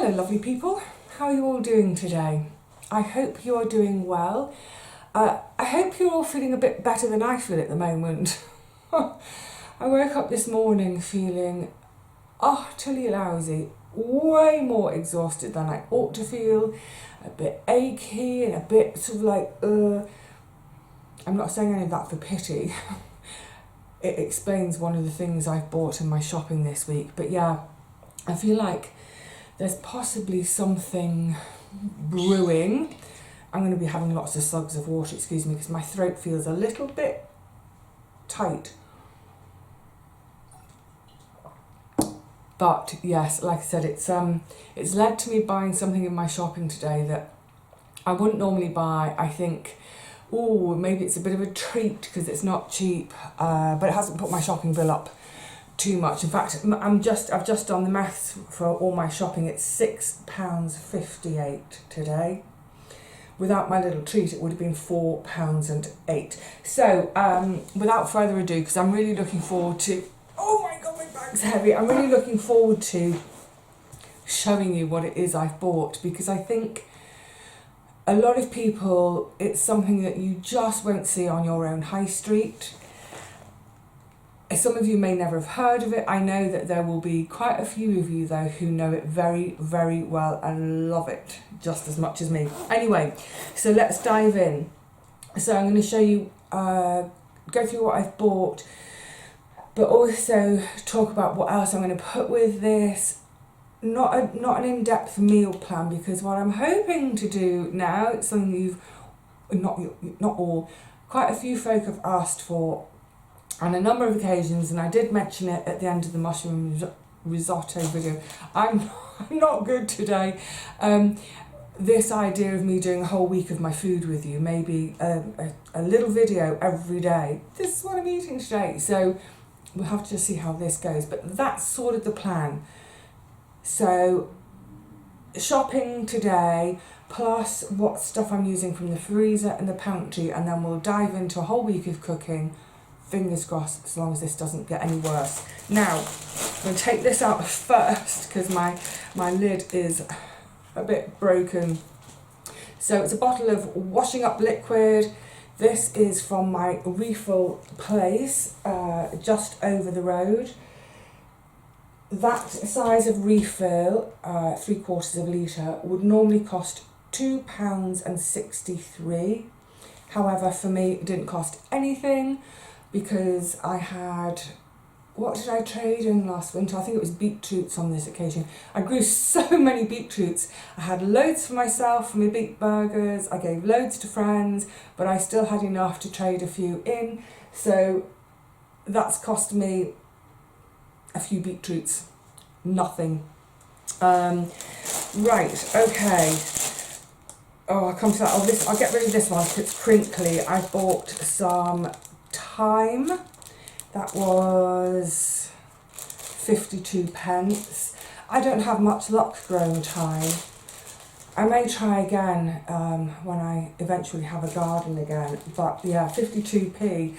Hello lovely people, how are you all doing today? I hope you are doing well. I hope you're all feeling a bit better than I feel at the moment. I woke up this morning feeling utterly lousy, way more exhausted than I ought to feel, a bit achy and a bit sort of like, I'm not saying any of that for pity. It explains one of the things I've bought in my shopping this week, but yeah, I feel like there's possibly something brewing. I'm going to be having lots of slugs of water, excuse me, because my throat feels a little bit tight. But yes, like I said, it's led to me buying something in my shopping today that I wouldn't normally buy. I think, oh, maybe it's a bit of a treat because it's not cheap, but it hasn't put my shopping bill up too much. In fact, I've just done the maths for all my shopping. It's £6.58 today. Without my little treat, it would have been £4.08. So, without further ado, because I'm really looking forward to, oh my god, my bag's heavy. I'm really looking forward to showing you what it is I've bought, because I think a lot of people, it's something that you just won't see on your own high street. Some of you may never have heard of it. I know that there will be quite a few of you though who know it very, very well and love it just as much as me. Anyway, so let's dive in. So I'm going to show you, go through what I've bought, but also talk about what else I'm going to put with this. Not an in-depth meal plan, because what I'm hoping to do now, it's something you've, not all, quite a few folk have asked for on a number of occasions, and I did mention it at the end of the mushroom risotto video. I'm not good today. This idea of me doing a whole week of my food with you, maybe a little video every day. This is what I'm eating today. So we'll have to just see how this goes, but that's sort of the plan. So shopping today, plus what stuff I'm using from the freezer and the pantry, and then we'll dive into a whole week of cooking. Fingers crossed, as long as this doesn't get any worse. Now, I'm going to take this out first because my lid is a bit broken. So it's a bottle of washing up liquid. This is from my refill place, just over the road. That size of refill, 3/4 of a litre, would normally cost £2.63. However, for me, it didn't cost anything, because I had, what did I trade in last winter? I think it was beetroots on this occasion. I grew so many beetroots. I had loads for myself, for my beet burgers. I gave loads to friends, but I still had enough to trade a few in. So that's cost me a few beetroots. Nothing. Right, okay. Oh, I'll come to that. I'll get rid of this one because it's crinkly. I bought some thyme. That was 52p. I don't have much luck growing thyme. I may try again when I eventually have a garden again, but yeah, 52p.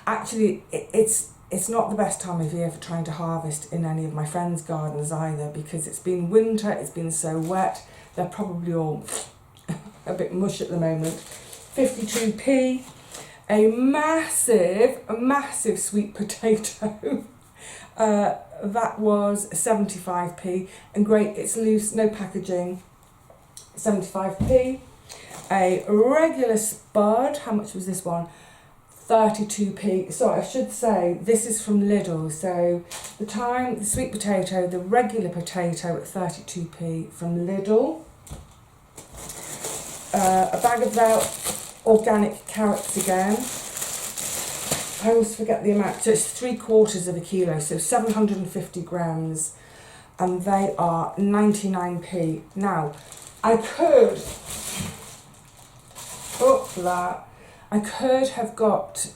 Actually, it's not the best time of year for trying to harvest in any of my friends' gardens either, because it's been winter, it's been so wet, they're probably all a bit mush at the moment. 52p. A massive sweet potato. That was 75p, and great, it's loose, no packaging. 75p. A regular spud, how much was this one? 32p. Sorry, I should say this is from Lidl. So the sweet potato, the regular potato at 32p from Lidl. A bag of their organic carrots again. I always forget the amount. So it's 3/4 of a kilo, so 750 grams, and they are 99p. Now, I could have got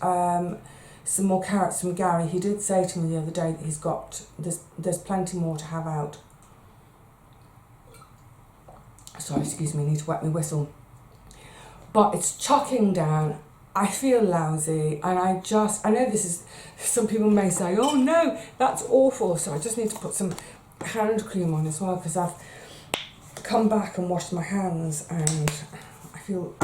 some more carrots from Gary. He did say to me the other day that he's got, there's plenty more to have out. Sorry, excuse me, I need to wet my whistle. But it's chucking down. I feel lousy, and I know this is, some people may say, oh no, that's awful. So I just need to put some hand cream on as well, because come back and washed my hands, and I feel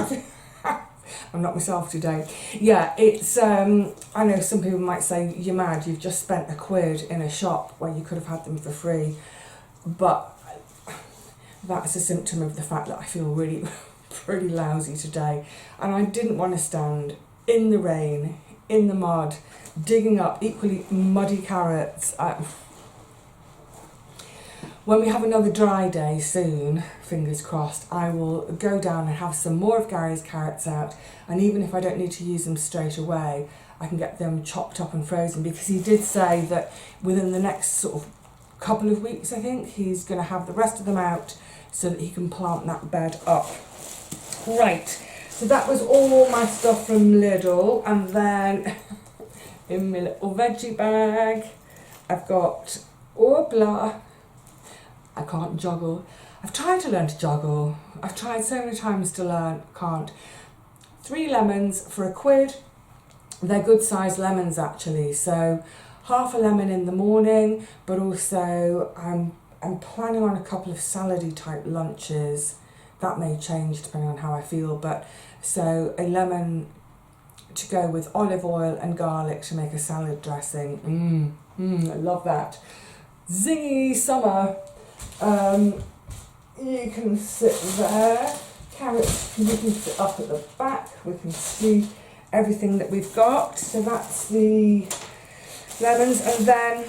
I'm not myself today. Yeah, it's, I know some people might say, you're mad, you've just spent £1 in a shop where you could have had them for free. But that's a symptom of the fact that I feel really pretty lousy today. And I didn't want to stand in the rain, in the mud, digging up equally muddy carrots. When we have another dry day soon, fingers crossed, I will go down and have some more of Gary's carrots out, and even if I don't need to use them straight away, I can get them chopped up and frozen, because he did say that within the next sort of couple of weeks, I think, he's going to have the rest of them out so that he can plant that bed up. Right, so that was all my stuff from Lidl, and then in my little veggie bag, I've got, oh blah, I can't juggle. I've tried to learn to juggle. I've tried so many times to learn, can't. 3 lemons for £1. They're good sized lemons actually. So half a lemon in the morning, but also I'm planning on a couple of salady type lunches. That may change depending on how I feel, but so a lemon to go with olive oil and garlic to make a salad dressing. I love that. Zingy summer. You can sit there, carrots, you can sit up at the back, we can see everything that we've got. So that's the lemons, and then,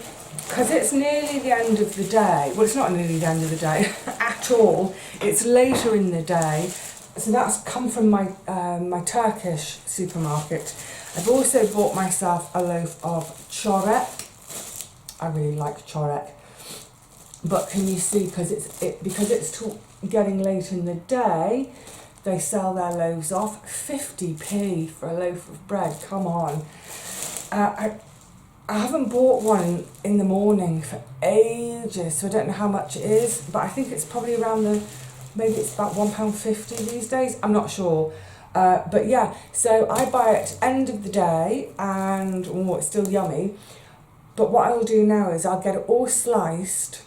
because it's nearly the end of the day, well it's not nearly the end of the day at all, it's later in the day, so that's come from my, my Turkish supermarket. I've also bought myself a loaf of çörek. I really like çörek. But can you see, because it's getting late in the day, they sell their loaves off 50p for a loaf of bread. Come on. I haven't bought one in the morning for ages, so I don't know how much it is, but I think it's probably around maybe it's about £1.50 these days. I'm not sure. But yeah, so I buy it end of the day, and it's still yummy. But what I will do now is I'll get it all sliced.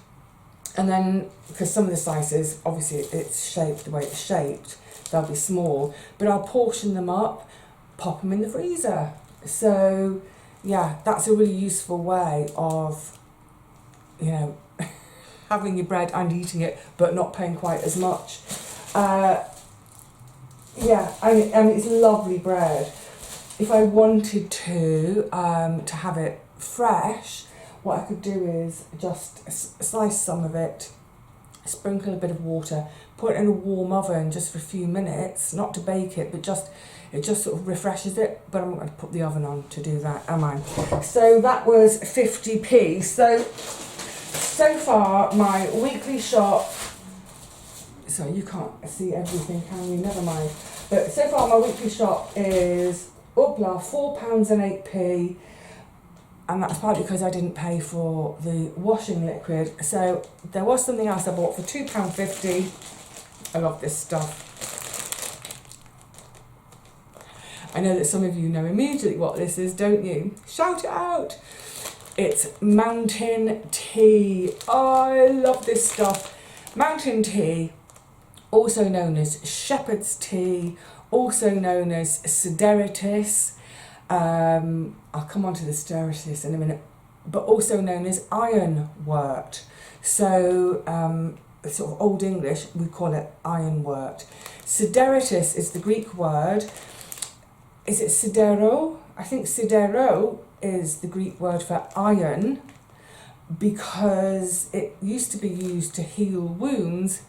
And then, because some of the slices, obviously it's shaped the way it's shaped, they'll be small, but I'll portion them up, pop them in the freezer. So, yeah, that's a really useful way of, you know, having your bread and eating it, but not paying quite as much. Yeah, and it's lovely bread. If I wanted to have it fresh, what I could do is just slice some of it, sprinkle a bit of water, put it in a warm oven just for a few minutes, not to bake it, but it just sort of refreshes it. But I'm not going to put the oven on to do that, am I? So that was 50p. So far my weekly shop, so you can't see everything, can you? Never mind. But so far my weekly shop is £4.08. And that's partly because I didn't pay for the washing liquid. So there was something else I bought for £2.50. I love this stuff. I know that some of you know immediately what this is, don't you? Shout it out. It's mountain tea. Oh, I love this stuff. Mountain tea, also known as shepherd's tea, also known as sideritis. I'll come on to the sideritis in a minute, but also known as ironwort. So, sort of Old English, we call it ironwort. Sideritis is the Greek word. Is it sidero? I think sidero is the Greek word for iron, because it used to be used to heal wounds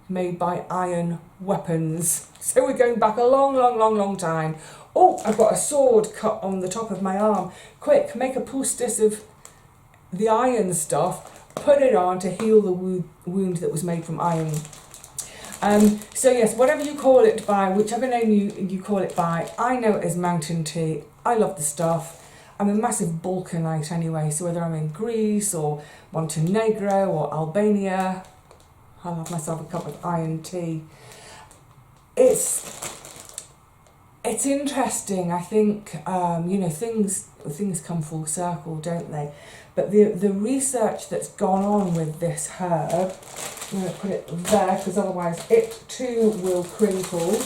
made by iron weapons. So we're going back a long time. Oh, I've got a sword cut on the top of my arm. Quick, make a poultice of the iron stuff, put it on to heal the wound that was made from iron. So yes, whatever you call it by, whichever name you call it by, I know it as mountain tea. I love the stuff. I'm a massive Balkanite anyway, so whether I'm in Greece or Montenegro or Albania, I'll have myself a cup of iron tea. It's interesting. I think you know, things come full circle, don't they? But the research that's gone on with this herb, I'm going to put it there because otherwise it too will crinkle.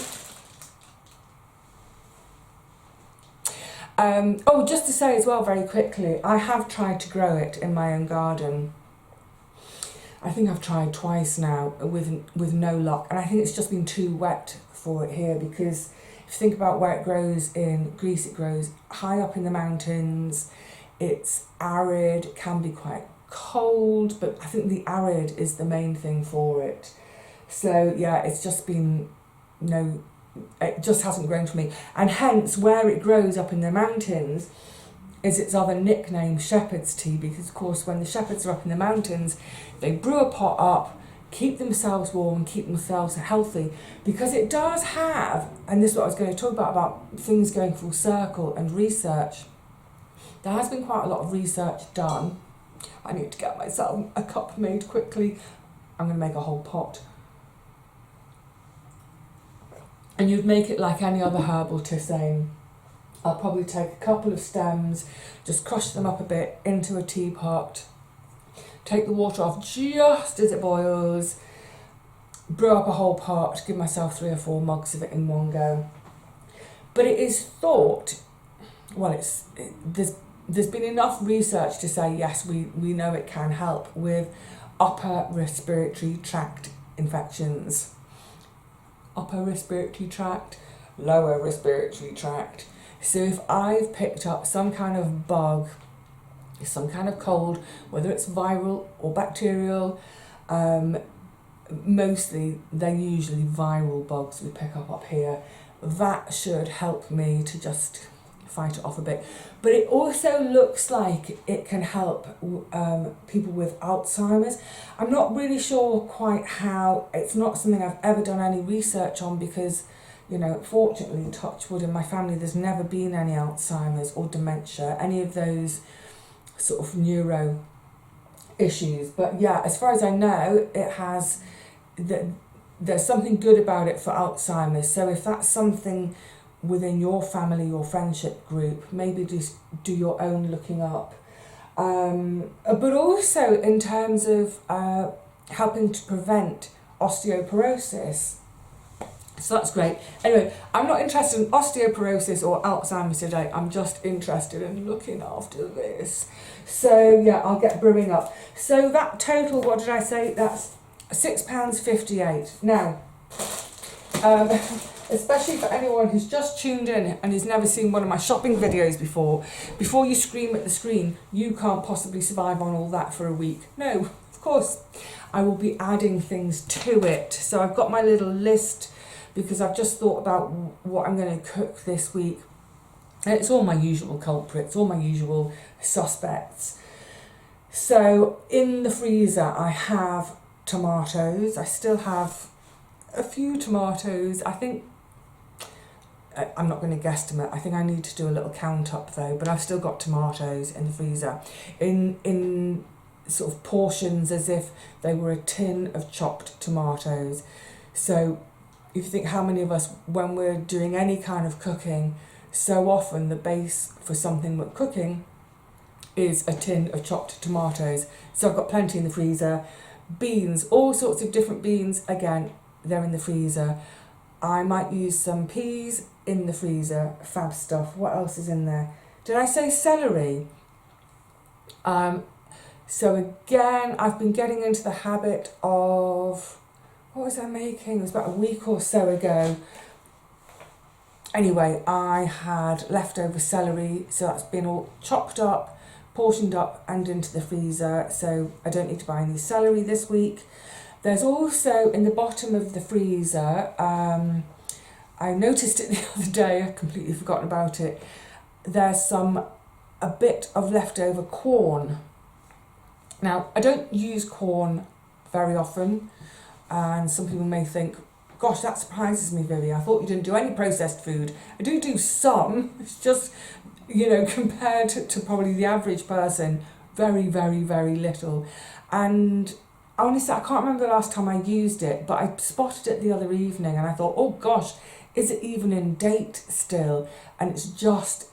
Oh, just to say as well very quickly, I have tried to grow it in my own garden. I think I've tried twice now with no luck, and I think it's just been too wet for it here, because if you think about where it grows in Greece, it grows high up in the mountains, it's arid, it can be quite cold, but I think the arid is the main thing for it. So yeah, it's just been it just hasn't grown for me, and hence where it grows up in the mountains is its other nickname, shepherd's tea, because of course when the shepherds are up in the mountains, they brew a pot up, keep themselves warm, keep themselves healthy, because it does have, and this is what I was going to talk about things going full circle and research. There has been quite a lot of research done. I need to get myself a cup made quickly. I'm going to make a whole pot. And you'd make it like any other herbal tisane. I'll probably take a couple of stems, just crush them up a bit into a teapot, take the water off just as it boils, brew up a whole pot, give myself 3 or 4 mugs of it in one go. But it is thought, well, there's been enough research to say, yes, we know it can help with upper respiratory tract infections. Upper respiratory tract, lower respiratory tract. So if I've picked up some kind of bug, some kind of cold, whether it's viral or bacterial, mostly they're usually viral bugs we pick up here, that should help me to just fight it off a bit. But it also looks like it can help people with Alzheimer's. I'm not really sure quite how. It's not something I've ever done any research on, because fortunately, touch wood, in my family there's never been any Alzheimer's or dementia, any of those sort of neuro issues. But yeah, as far as I know, it has there's something good about it for Alzheimer's. So if that's something within your family or friendship group, maybe just do your own looking up. But also in terms of helping to prevent osteoporosis. So that's great. Anyway, I'm not interested in osteoporosis or Alzheimer's today. I'm just interested in looking after this. So yeah, I'll get brewing up. So that total, what did I say? That's £6.58. Now, especially for anyone who's just tuned in and has never seen one of my shopping videos before you scream at the screen, you can't possibly survive on all that for a week. No, of course. I will be adding things to it. So I've got my little list, because I've just thought about what I'm going to cook this week. And it's all my usual culprits, all my usual suspects. So in the freezer I have tomatoes. I still have a few tomatoes. I think, I'm not going to guesstimate, I think I need to do a little count up though, but I've still got tomatoes in the freezer in sort of portions as if they were a tin of chopped tomatoes. So if you think how many of us, when we're doing any kind of cooking, so often the base for something we're cooking is a tin of chopped tomatoes. So I've got plenty in the freezer. Beans, all sorts of different beans, again, they're in the freezer. I might use some peas in the freezer, fab stuff. What else is in there? Did I say celery? So again, I've been getting into the habit of, what was I making? It was about a week or so ago. Anyway, I had leftover celery, so that's been all chopped up, portioned up and into the freezer, so I don't need to buy any celery this week. There's also in the bottom of the freezer, I noticed it the other day, I've completely forgotten about it, there's a bit of leftover corn. Now, I don't use corn very often, and some people may think, gosh, that surprises me, Vivi. I thought you didn't do any processed food. I do some. It's just, compared to probably the average person, very, very, very little. And honestly, I can't remember the last time I used it, but I spotted it the other evening and I thought, oh gosh, is it even in date still? And it's just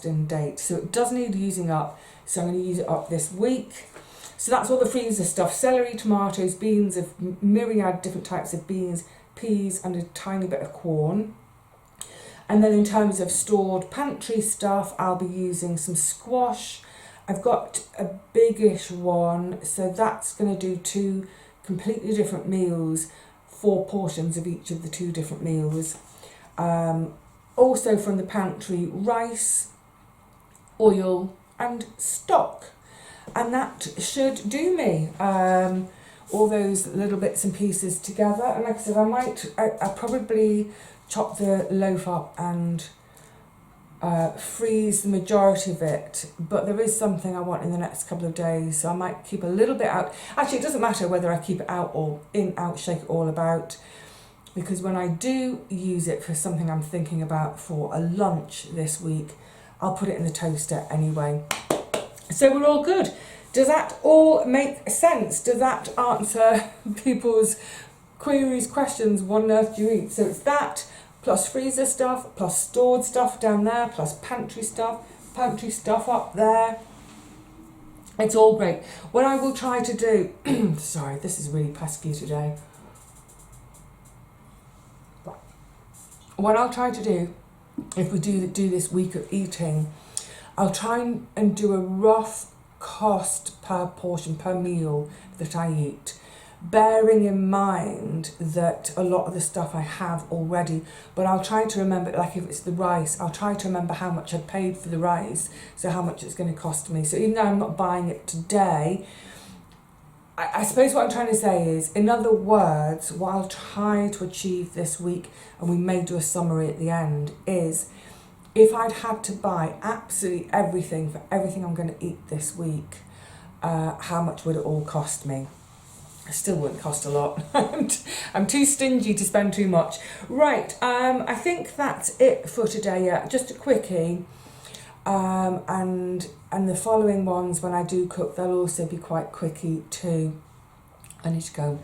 in date. So it does need using up. So I'm going to use it up this week. So that's all the freezer stuff: celery, tomatoes, beans, of myriad different types of beans, peas, and a tiny bit of corn. And then in terms of stored pantry stuff, I'll be using some squash. I've got a biggish one, so that's going to do 2 completely different meals, 4 portions of each of the 2 different meals. Also from the pantry, rice, oil and stock. And that should do me. All those little bits and pieces together. And like I said, I probably chop the loaf up and freeze the majority of it, but there is something I want in the next couple of days, so I might keep a little bit out. Actually, it doesn't matter whether I keep it out or in, out, shake it all about, because when I do use it for something I'm thinking about for a lunch this week, I'll put it in the toaster anyway. So we're all good. Does that all make sense? Does that answer people's queries, questions? What on earth do you eat? So it's that, plus freezer stuff, plus stored stuff down there, plus pantry stuff up there. It's all great. What I will try to do, sorry, this is really pesky today. What I'll try to do, if we do this week of eating, I'll try and do a rough cost per portion, per meal that I eat, bearing in mind that a lot of the stuff I have already, but I'll try to remember, like if it's the rice, I'll try to remember how much I paid for the rice, so how much it's going to cost me. So even though I'm not buying it today, I suppose what I'm trying to say is, in other words, what I'll try to achieve this week, and we may do a summary at the end, is if I'd had to buy absolutely everything for everything I'm going to eat this week, how much would it all cost me? It still wouldn't cost a lot. I'm too stingy to spend too much. Right, I think that's it for today. Yeah, just a quickie. And the following ones, when I do cook, they'll also be quite quickie too. I need to go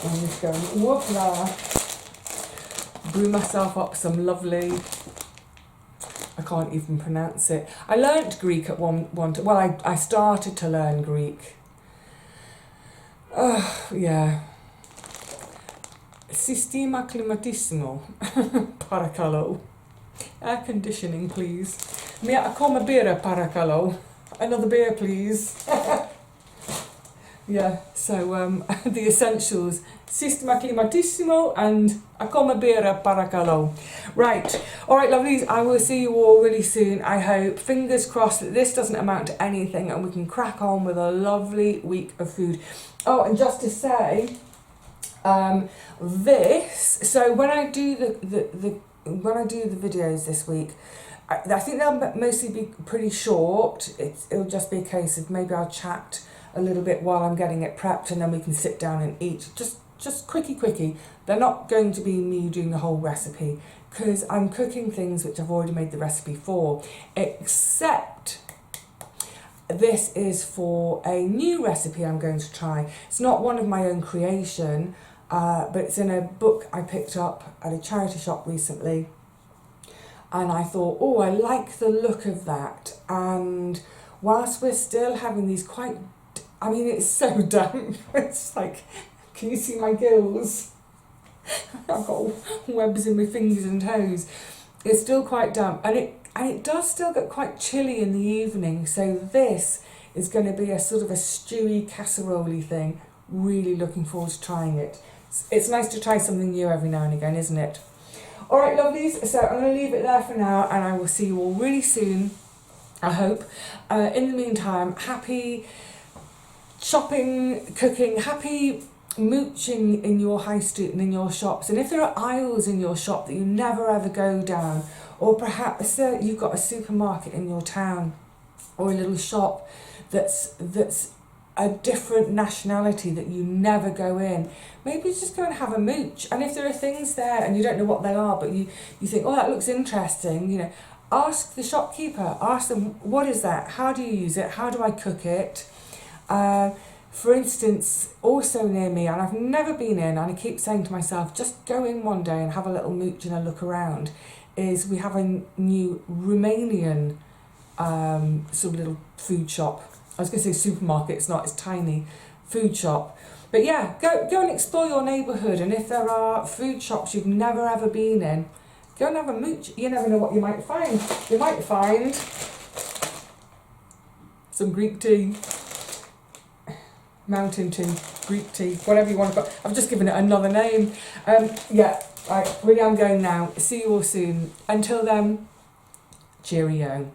and voila, brew myself up some lovely, I can't even pronounce it. I learnt Greek at one well, I started to learn Greek. Yeah. Sistema climatissimo. Paracalo. Air conditioning, please. Mia come beer, paracalo. Another beer, please. Yeah, so the essentials. Sistema climatissimo and a come beer, paracalo. Right, all right, lovelies, I will see you all really soon, I hope. Fingers crossed that this doesn't amount to anything and we can crack on with a lovely week of food. Oh, and just to say, so when I do the videos this week, I think they'll mostly be pretty short. It'll just be a case of maybe I'll chat a little bit while I'm getting it prepped, and then we can sit down and eat. Just quickie. They're not going to be me doing the whole recipe, because I'm cooking things which I've already made the recipe for, except this is for a new recipe I'm going to try. It's not one of my own creation, but it's in a book I picked up at a charity shop recently. And I thought, oh, I like the look of that. And whilst we're still having these quite, I mean, it's so damp. It's like, can you see my gills? I've got webs in my fingers and toes. It's still quite damp. And it does still get quite chilly in the evening. So this is going to be a sort of a stewy, casserole-y thing. Really looking forward to trying it. It's nice to try something new every now and again, isn't it? All right, lovelies, so I'm going to leave it there for now, and I will see you all really soon, I hope. In the meantime, happy shopping, cooking, happy mooching in your high street and in your shops. And if there are aisles in your shop that you never ever go down, or perhaps you've got a supermarket in your town, or a little shop that's a different nationality that you never go in, maybe just go and have a mooch. And if there are things there and you don't know what they are, but you think, oh, that looks interesting, you know, ask the shopkeeper, ask them, what is that? How do you use it? How do I cook it? For instance, also near me, and I've never been in, and I keep saying to myself, just go in one day and have a little mooch and a look around, is we have a new Romanian sort of little food shop. I was going to say supermarket, it's not, it's tiny, food shop. But yeah, go and explore your neighbourhood, and if there are food shops you've never ever been in, go and have a mooch. You never know what you might find. You might find some Greek tea, mountain tea, Greek tea, whatever you want to call it. I've just given it another name. Yeah, I really am going now. See you all soon. Until then, cheerio.